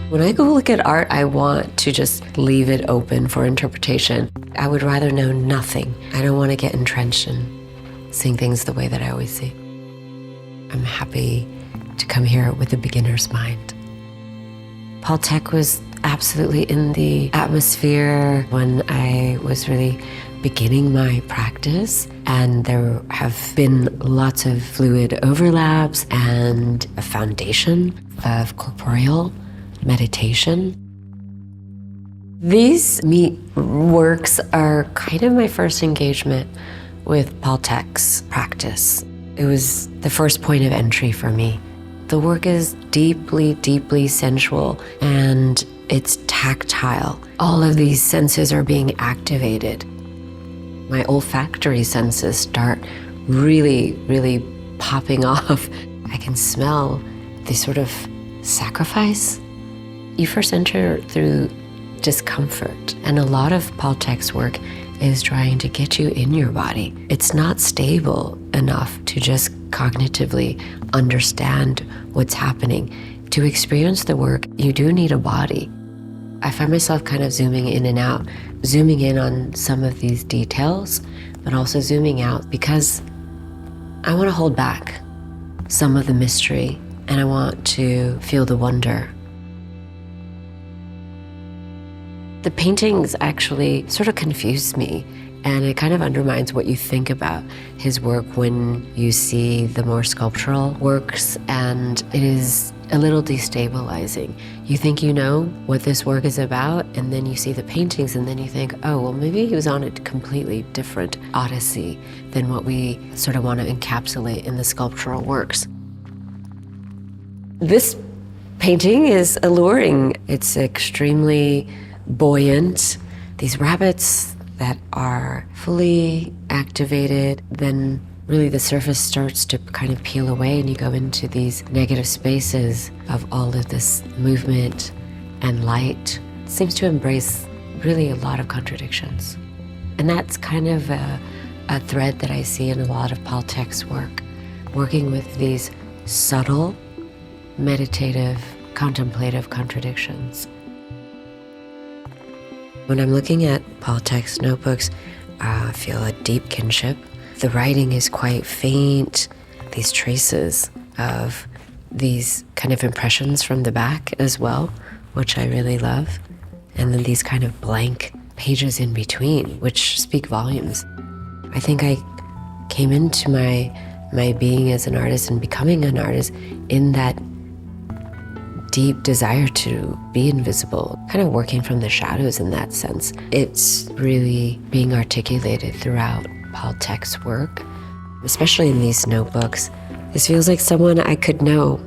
When I go look at art, I want to just leave it open for interpretation. I would rather know nothing. I don't want to get entrenched in seeing things the way that I always see. I'm happy to come here with a beginner's mind. Thek was absolutely in the atmosphere when I was really beginning my practice, and there have been lots of fluid overlaps and a foundation of corporeal meditation. These works are kind of my first engagement with Thek's practice. It was the first point of entry for me. The work is deeply, deeply sensual, and it's tactile. All of these senses are being activated. My olfactory senses start really, really popping off. I can smell the sort of sacrifice. You first enter through discomfort, and a lot of Thek's work is trying to get you in your body. It's not stable enough to just cognitively understand what's happening. To experience the work, you do need a body. I find myself kind of zooming in and out, zooming in on some of these details, but also zooming out because I want to hold back some of the mystery, and I want to feel the wonder. The paintings actually sort of confuse me, and it kind of undermines what you think about his work when you see the more sculptural works, and it is a little destabilizing. You think you know what this work is about, and then you see the paintings, and then you think, oh, well, maybe he was on a completely different odyssey than what we sort of want to encapsulate in the sculptural works. This painting is alluring. It's extremely buoyant. These rabbits that are fully activated, then really the surface starts to kind of peel away, and you go into these negative spaces of all of this movement and light. It seems to embrace really a lot of contradictions. And that's kind of a thread that I see in a lot of Thek's work, working with these subtle, meditative, contemplative contradictions. When I'm looking at Thek's notebooks, I feel a deep kinship. The writing is quite faint, these traces of these kind of impressions from the back as well, which I really love. And then these kind of blank pages in between, which speak volumes. I think I came into my being as an artist and becoming an artist in that deep desire to be invisible, kind of working from the shadows in that sense. It's really being articulated throughout Thek's work, especially in these notebooks. This feels like someone I could know.